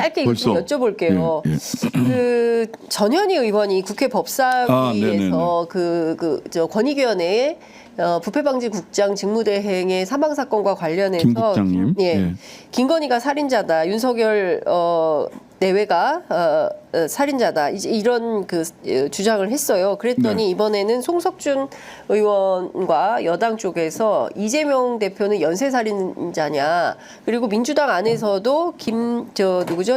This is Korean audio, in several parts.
짧게 좀 여쭤볼게요. 예, 예. 그 전현희 의원이 국회 법사위에서 저 권익위원회에 부패방지국장 직무대행의 사망 사건과 관련해서 김 국장님, 김건희가 살인자다, 윤석열 내외가 살인자다, 이런 그 주장을 했어요. 그랬더니 이번에는 송석준 의원과 여당 쪽에서 이재명 대표는 연쇄살인자냐, 그리고 민주당 안에서도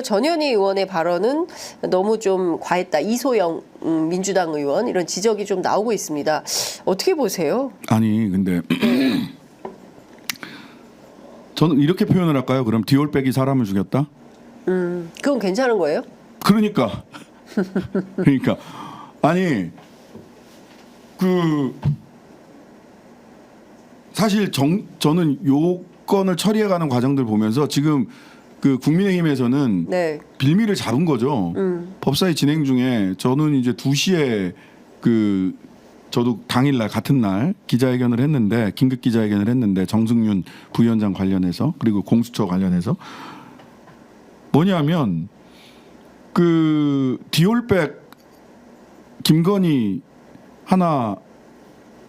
전현희 의원의 발언은 너무 좀 과했다, 이소영 민주당 의원, 이런 지적이 좀 나오고 있습니다. 어떻게 보세요? 아니 근데 저는 이렇게 표현을 할까요? 그럼 디올백이 사람을 죽였다? 그건 괜찮은 거예요? 그러니까 아니 그 사실 저는 요 건을 처리해가는 과정들 보면서 지금 그 국민의힘에서는 빌미를 잡은 거죠. 법사위 진행 중에 저는 이제 2시에 저도 당일날 같은 날 기자회견을 했는데, 긴급 기자회견을 했는데, 정승윤 부위원장 관련해서, 그리고 공수처 관련해서 뭐냐면 그 디올백 김건희 하나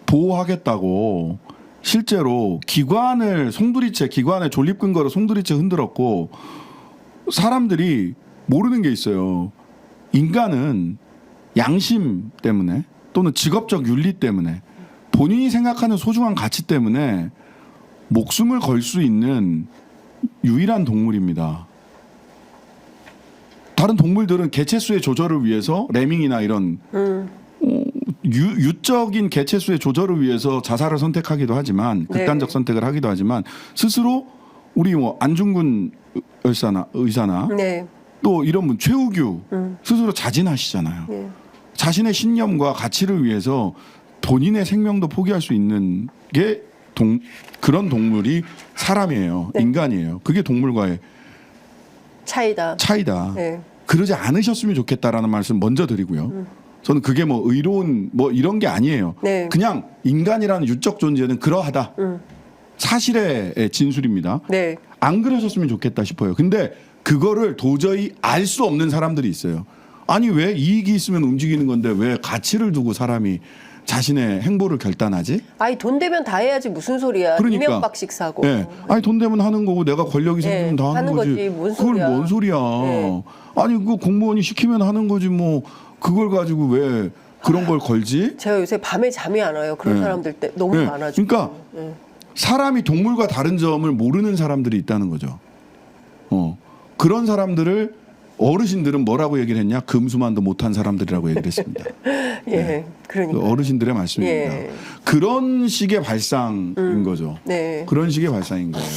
보호하겠다고 실제로 기관의 존립 근거로 송두리째 흔들었고, 사람들이 모르는 게 있어요. 인간은 양심 때문에 또는 직업적 윤리 때문에 본인이 생각하는 소중한 가치 때문에 목숨을 걸 수 있는 유일한 동물입니다. 다른 동물들은 개체수의 조절을 위해서 레밍이나 이런 유적인 개체수의 조절을 위해서 자살을 선택하기도 하지만, 극단적 선택을 하기도 하지만, 스스로 우리 뭐 안중근 의사나 또 이런 분 최우규 스스로 자진하시잖아요. 자신의 신념과 가치를 위해서 본인의 생명도 포기할 수 있는 게 그런 동물이 사람이에요. 인간이에요. 그게 동물과의 차이다. 그러지 않으셨으면 좋겠다라는 말씀 먼저 드리고요. 저는 그게 뭐 의로운 뭐 이런 게 아니에요. 그냥 인간이라는 유적 존재는 그러하다. 사실의 진술입니다. 안 그러셨으면 좋겠다 싶어요. 근데 그거를 도저히 알 수 없는 사람들이 있어요. 아니 왜 이익이 있으면 움직이는 건데 왜 가치를 두고 사람이 자신의 행보를 결단하지? 아니 돈 되면 다 해야지 무슨 소리야. 그러니까. 이명박식 사고. 아니 돈 되면 하는 거고 내가 권력이 생기면 다 하는 거지. 그걸 뭔 소리야. 아니 그 공무원이 시키면 하는 거지 뭐 그걸 가지고 왜 그런 걸 걸지? 제가 요새 밤에 잠이 안 와요. 그런 사람들 때 너무 많아지고. 그러니까 사람이 동물과 다른 점을 모르는 사람들이 있다는 거죠. 그런 사람들을 어르신들은 뭐라고 얘기를 했냐? 금수만도 못한 사람들이라고 얘기를 했습니다. 그러니까 어르신들의 말씀입니다. 그런 식의 발상인 거죠. 그런 식의 발상인 거예요.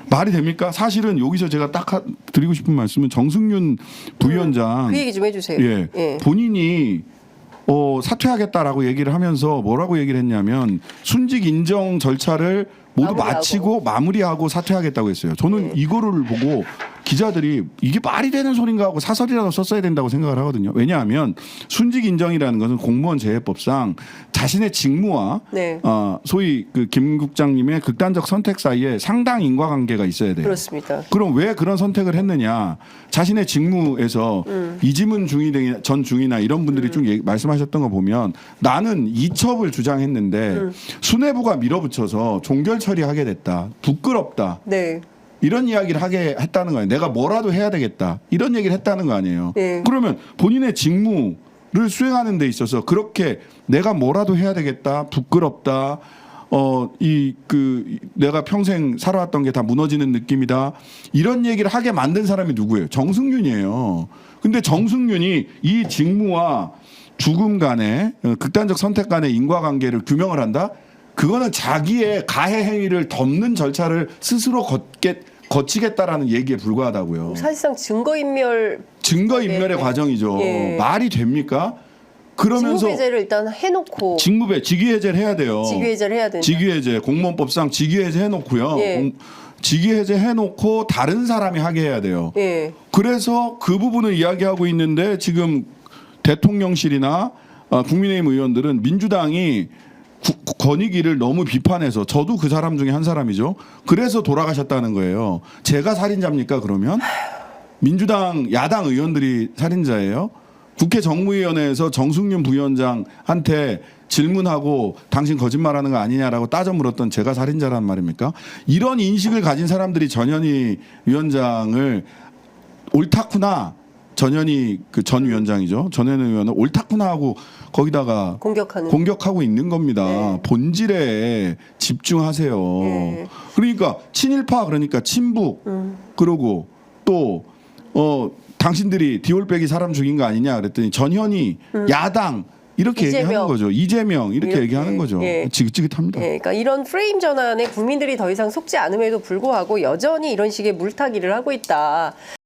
말이 됩니까? 사실은 여기서 제가 딱 드리고 싶은 말씀은 정승윤 부위원장 그 얘기 좀 해주세요. 본인이 사퇴하겠다라고 얘기를 하면서 뭐라고 얘기를 했냐면 순직 인정 절차를 모두 마치고 마무리하고 사퇴하겠다고 했어요. 저는 이거를 보고 기자들이 이게 말이 되는 소린가 하고 사설이라도 썼어야 된다고 생각을 하거든요. 왜냐하면 순직 인정이라는 것은 공무원 재해법상 자신의 직무와 소위 그 김 국장님의 극단적 선택 사이에 상당 인과관계가 있어야 돼요. 그렇습니다. 그럼 왜 그런 선택을 했느냐? 자신의 직무에서 이지문 전 중이나 이런 분들이 쭉 말씀하셨던 거 보면 나는 이첩을 주장했는데 수뇌부가 밀어붙여서 종결 처리하게 됐다. 부끄럽다. 이런 이야기를 하게 했다는 거예요. 내가 뭐라도 해야 되겠다. 이런 얘기를 했다는 거 아니에요. 그러면 본인의 직무를 수행하는 데 있어서 그렇게 내가 뭐라도 해야 되겠다. 부끄럽다. 내가 평생 살아왔던 게 다 무너지는 느낌이다. 이런 얘기를 하게 만든 사람이 누구예요? 정승윤이에요. 근데 정승윤이 이 직무와 죽음 간의 극단적 선택 간의 인과관계를 규명을 한다? 그거는 자기의 가해 행위를 덮는 절차를 스스로 거치겠다라는 얘기에 불과하다고요. 사실상 증거인멸의 과정이죠. 말이 됩니까? 그러면서 직무배제를 일단 해놓고 직위해제를 해야 돼요. 직위해제를 해야 된다. 직위해제 공무원법상 직위해제 해놓고요. 직위해제 해놓고 다른 사람이 하게 해야 돼요. 그래서 그 부분을 이야기하고 있는데 지금 대통령실이나 국민의힘 의원들은 민주당이 권익위를 너무 비판해서 저도 그 사람 중에 한 사람이죠. 그래서 돌아가셨다는 거예요. 제가 살인자입니까 그러면? 민주당 야당 의원들이 살인자예요. 국회 정무위원회에서 정승윤 부위원장한테 질문하고 당신 거짓말하는 거 아니냐라고 따져 물었던 제가 살인자란 말입니까? 이런 인식을 가진 사람들이 전현희 위원장을 옳다구나. 전현희 그 전 위원장이죠. 전현희 의원은 옳다구나 하고 거기다가 공격하고 있는 겁니다. 네. 본질에 집중하세요. 네. 그러니까 친일파 그러니까 친북 그러고 또 당신들이 디올백이 사람 죽인 거 아니냐 그랬더니 전현희 야당 이렇게 얘기하는 거죠. 이재명 이렇게 얘기하는 거죠. 예. 지긋지긋합니다. 예. 그러니까 이런 프레임 전환에 국민들이 더 이상 속지 않음에도 불구하고 여전히 이런 식의 물타기를 하고 있다.